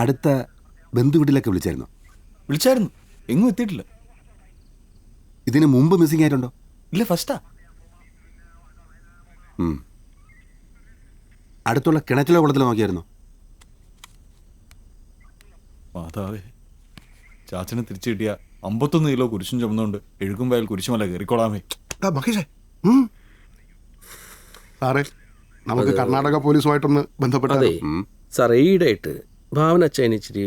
അടുത്ത ബന്ധുവീട്ടിലൊക്കെ വിളിച്ചായിരുന്നോ? വിളിച്ചായിരുന്നു, എങ്ങും എത്തിയിട്ടില്ല. ഇതിന് മുമ്പ് മിസ്സിംഗ് ആയിട്ടുണ്ടോ? ഇല്ല, ഫസ്റ്റാ. അടുത്തുള്ള കിണറ്റിലോ കുളത്തിലോ നോക്കിയായിരുന്നോ? മാതാവേ, ചാച്ചനെ തിരിച്ചു കിട്ടിയ 51 കിലോ കുരിശും ചുമന്നുകൊണ്ട് എഴുകുമ്പയൽ കുരിശുമല കയറിക്കോളാമേ. മഹേഷേ, സാറേ നമുക്ക് കർണാടക പോലീസുമായിട്ടൊന്ന് ബന്ധപ്പെട്ടാലോ? സാറേ, ഈയിടെയായിട്ട് ഭാവന അച്ഛൻ ഇച്ചിരി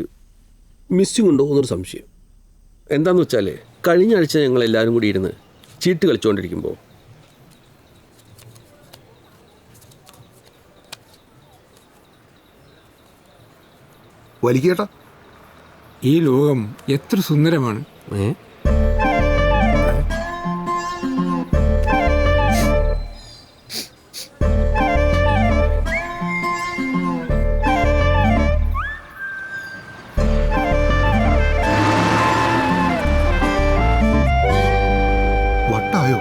മിസ്സിംഗ് ഉണ്ടോ എന്നൊരു സംശയം. എന്താണെന്ന് വെച്ചാൽ കഴിഞ്ഞ ആഴ്ച ഞങ്ങൾ എല്ലാവരും കൂടി ഇരുന്ന് ചീട്ട് കളിച്ചുകൊണ്ടിരിക്കുമ്പോൾ വലിക്കേട്ടാ, ഈ ലോകം എത്ര സുന്ദരമാണ്. വട്ടായോ?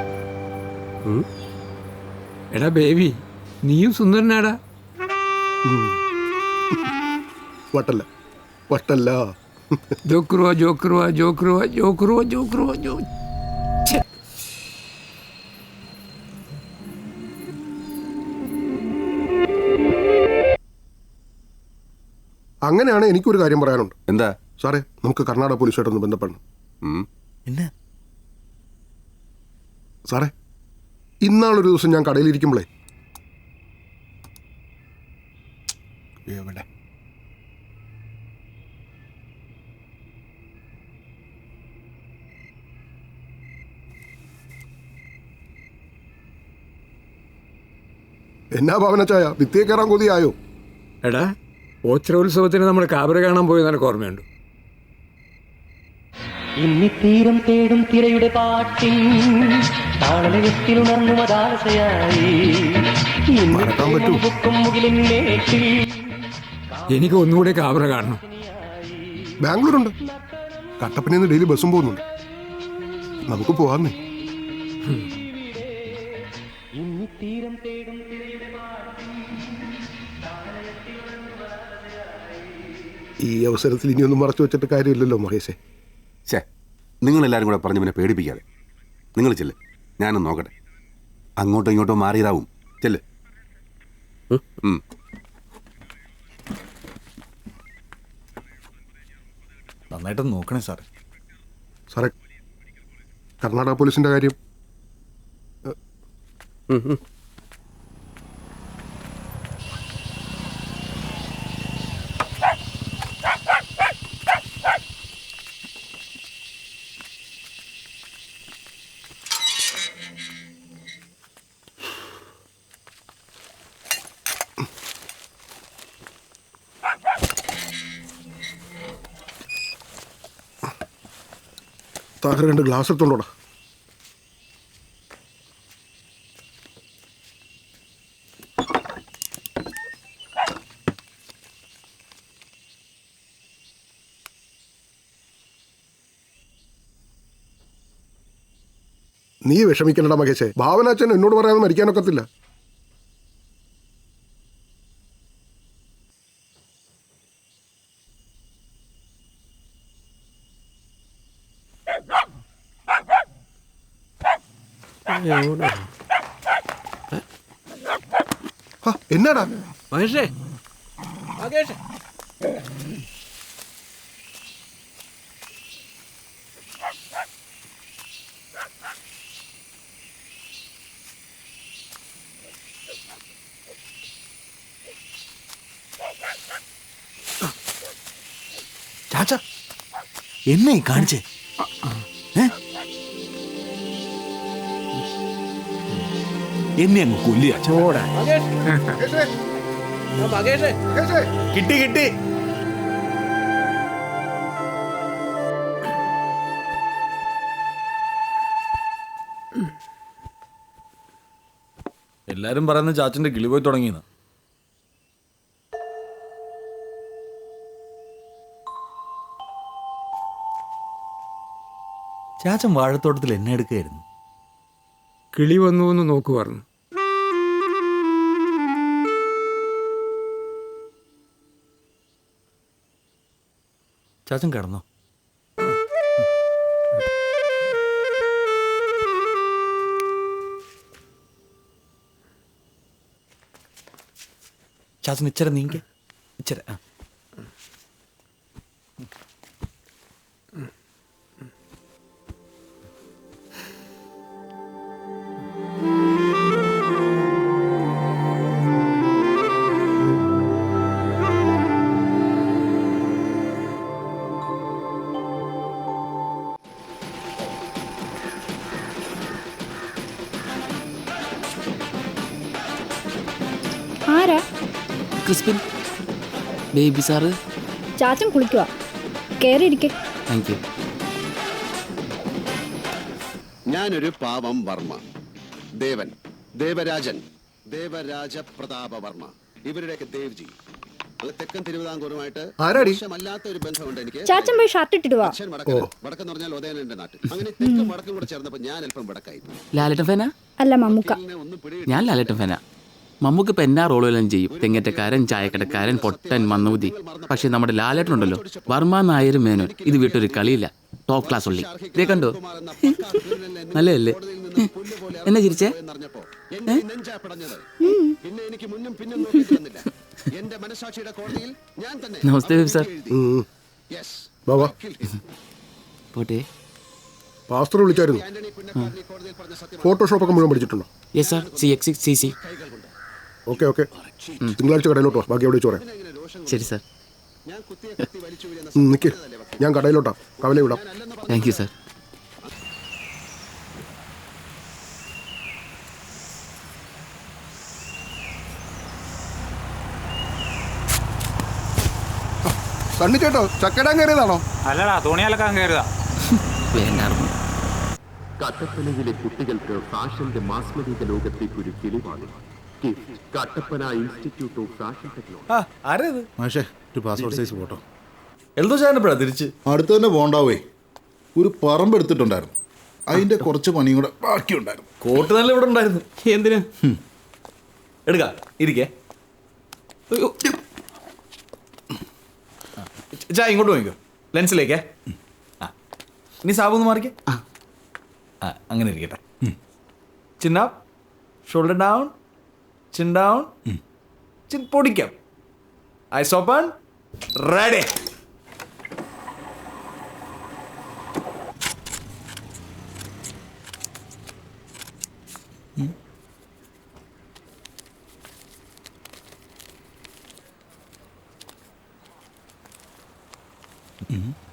എടാ ബേബി, നീയും സുന്ദരനാടാ. വട്ടല്ല വട്ടല്ല. ജോക്രുവ ജോക്രുവ ജോക്രുവ ജോക്രുവ ജോക്രുവ ജോ. അങ്ങനെയാണ് എനിക്കൊരു കാര്യം പറയാനുണ്ട്. എന്താ സാറേ, നമുക്ക് കർണാടക പോലീസുമായിട്ടൊന്ന് ബന്ധപ്പെടണം. എന്നാ സാറേ, ഇന്നാളൊരു ദിവസം ഞാൻ കടയിലിരിക്കുമ്പോഴേ എവിടെ എന്നാ ഭാവന ചായ, വിത്തിയെ കയറാൻ കൊതിയായോ? എടാ, ഓച്ചിരോത്സവത്തിന് നമ്മൾ കാബര കാണാൻ പോയി നിനക്ക് ഓർമ്മയുണ്ട്? ഇന്നിത്തീരം തേടും തിരയുടെ പാട്ടിൽ താളലയത്തിലുണർന്നു മതാശയായി എനിക്ക് ഒന്നുകൂടെ കാബര കാണണം. ബാംഗ്ലൂരുണ്ട്, കട്ടപ്പനയിൽ ഡെയിലി ബസ്സും പോകുന്നുണ്ട്. നമുക്ക് പോവാന്നേ. ഈ അവസരത്തിൽ ഇനിയൊന്നും മറച്ചു വെച്ചിട്ട് കാര്യമില്ലല്ലോ മഹേഷേ. നിങ്ങളെല്ലാവരും കൂടെ പറഞ്ഞ് പിന്നെ പേടിപ്പിക്കാതെ. നിങ്ങൾ ചെല്ല്, ഞാനൊന്ന് നോക്കട്ടെ. അങ്ങോട്ടോ ഇങ്ങോട്ടോ മാറിയതാവും. ചെല്ല്. നന്നായിട്ടൊന്ന് നോക്കണേ സാറേ. സാറേ, കർണാടക പോലീസിന്റെ കാര്യം താഹർ 2 ഗ്ലാസ് എടുത്തോണ്ടോടാ. നീ വിഷമിക്കണ്ടടാ മഹേഷേ. ഭാവനാച്ചൻ എന്നോട് പറയാതെ മരിക്കാനൊക്കത്തില്ല. എന്നാടാ മഹേഷേ, മഹേഷേ, ചാച്ച എന്നെ കാണിച്ചേ. എന്നെ അങ്ങ് കൊല്ലിയ. കിട്ടി കിട്ടി. എല്ലാരും പറയുന്ന ചാച്ചന്റെ കിളി പോയി തുടങ്ങിയെന്ന്. ചാച്ചൻ വാഴത്തോട്ടത്തിൽ എന്നെ എടുക്കുകയായിരുന്നു. കിളി വന്നു എന്ന് നോക്കു പറഞ്ഞു. ചാച്ചൻ കിടന്നോ? ചാച്ചൻ ഇച്ചിരി നീങ്ങി ഇച്ചിരി. ആരാ? Crispin Baby sir. ചാച്ചൻ കുളിക്കുക. കയറിയിരിക്കെ. Thank you. ഞാനൊരു പാവം വർമ്മ. ദേവൻ, ദേവരാജൻ, ദേവരാജ പ്രതാപ വർമ്മ, ഇവരുടെയൊക്കെ ദേവ്ജി. അത് തെക്കൻ തിരുവിതാംകൂറുമായിട്ട് ആരാടി? മോശമല്ലാത്ത ഒരു ബന്ധമുണ്ട് എനിക്ക്. ചാച്ചൻ പോയി ഷർട്ട് ഇട്ടിട്ട് വാ. അച്ഛൻ വടക്കൻ, വടക്കെന്ന് പറഞ്ഞാൽ ഉദയനന്റെ നാട്ടിൽ. അങ്ങനെ തെക്കും വടക്കും കൂടെ ചേർന്നപ്പോൾ ഞാൻ അല്പം വടക്കായി. ലാലേട്ടൻ ഫാനാ? അല്ല, മമ്മൂക്ക. ഒന്നും പിടി. ഞാൻ ലാലേട്ടൻ ഫാനാ. മമ്മൂക്ക് ഇപ്പം എന്നാ റോളെല്ലാം ചെയ്യും. തെങ്ങറ്റക്കാരൻ, ചായക്കടക്കാരൻ, പൊട്ടൻ, മന്നൂതി. പക്ഷെ നമ്മുടെ ലാലേട്ടനുണ്ടല്ലോ, വർമ്മ നായർ മേനോൻ, ഇത് വിട്ടൊരു കളിയില്ല. ടോപ്പ് ക്ലാസ് ഉള്ളി. ഇതേ കണ്ടോ? നല്ലതല്ലേ? എന്നാ ചിരിച്ചേ? പിന്നെ എനിക്ക് മുന്നും പിന്നും നോക്കി തന്നില്ല. എന്റെ മനസാക്ഷിയുടെ കോടതിയിൽ ഞാൻ തന്നെ. നമസ്തേ ബേബി സാർ. യെസ്. ബാബാ പോട്ടെ. പാസ്റ്റർ വിളിച്ചായിരുന്നു. ഫോട്ടോഷോപ്പൊക്കെ മുഴുവൻ പഠിച്ചിട്ടുണ്ടോ? Yes sir. CX6CC. Okay okay, തിങ്കളാഴ്ച കടയിലോട്ടോ, ബാക്കി എവിടെ വെച്ച് പറയാം. ശരി സാർ. ഞാൻ കുത്തിയ കത്തി വലിച്ചു വീഴുന്ന നിൽക്ക്, ഞാൻ കടയിലോട്ടാ, കവല വിടാം. Thank you sir. സണ്ണി ചേട്ടോ, ചക്കടാൻ കയറിയതാണോ? അല്ലടാ, തുണിയലക്കാൻ കയറുക. വേണ്ടായിരുന്നു. കട്ടപ്പനയിലെ കുട്ടികൾക്ക് ഫാഷന്റെ മാസ്മരിക ലോകത്തേക്ക് ഒരു കിളിവാണ്. Kattappana institute of fashion technology. ആരേത്? മാഷേ, ഒരു പാസ്പോർട്ട് സൈസ് ഫോട്ടോ. എൽദോ ചാനപ്പോഴാ തിരിച്ച്? അടുത്ത് തന്നെ പോണ്ടാവേ. ഒരു പറമ്പ് എടുത്തിട്ടുണ്ടായിരുന്നു, അതിന്റെ കുറച്ച് പണിയും കൂടെ ബാക്കിയുണ്ടായിരുന്നു. കോട്ട് നല്ല ഇവിടെ ഉണ്ടായിരുന്നു. എന്തിനാ? എടുക്കാം, ഇരിക്കേ. ചാ ഇങ്ങോട്ട് വാങ്ങിക്കോ, ലെൻസിലേക്കേ. ആ, ഇനി സാബൊന്ന് മാറിക്കേ. ആ, അങ്ങനെ ഇരിക്കട്ടെ. Chin up, shoulder down, chin down, chin പൊടിക്കാം. Eyes open, ready.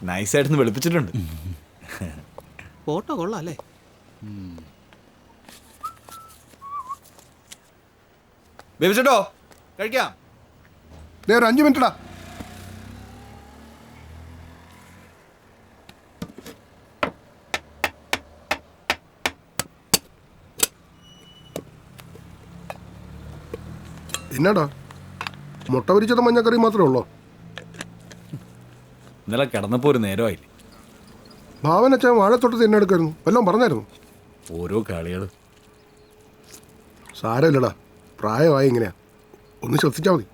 നൈസായിട്ടൊന്ന് വെളുപ്പിച്ചിട്ടുണ്ട്. ഫോട്ടോ കൊള്ളാം അല്ലേ? ബേബിച്ചേട്ടോ, കഴിക്കാം. ഒരു 5 മിനിറ്റടാ. എന്നാടാ, മുട്ട പൊരിച്ചത് മഞ്ഞക്കറി മാത്രമേ ഉള്ളോ? ഇന്നലെ കിടന്നപ്പോൾ ഒരു നേരമായില്ലേ. ഭാവനച്ചാൻ വാഴത്തോട്ടത്തിൽ എന്നെ എടുക്കായിരുന്നു, വല്ലതും പറഞ്ഞായിരുന്നു? ഓരോ കളികൾ. സാരമില്ലടാ, പ്രായമായി ഇങ്ങനെയാ, ഒന്ന് ശ്രദ്ധിച്ചാൽ മതി.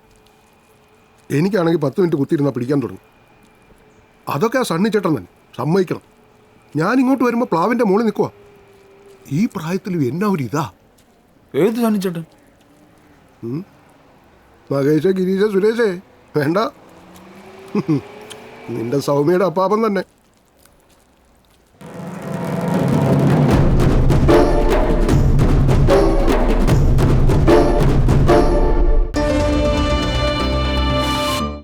എനിക്കാണെങ്കിൽ 10 മിനിറ്റ് കുത്തിയിരുന്നാൽ പിടിക്കാൻ തുടങ്ങി. അതൊക്കെ ആ സണ്ണി ചേട്ടൻ തന്നെ സമ്മതിക്കണം. ഞാൻ ഇങ്ങോട്ട് വരുമ്പോൾ പ്ലാവിൻ്റെ മുകളിൽ നിൽക്കുക. ഈ പ്രായത്തിൽ എന്നാ ഒരു ഇതാ. ഏത് സണ്ണിച്ചേട്ടൻ? മഹേഷ്, ഗിരീഷ്, സുരേഷേ വേണ്ട. നിന്റെ സൗമ്യയുടെ അപ്പാപ്പൻ തന്നെ.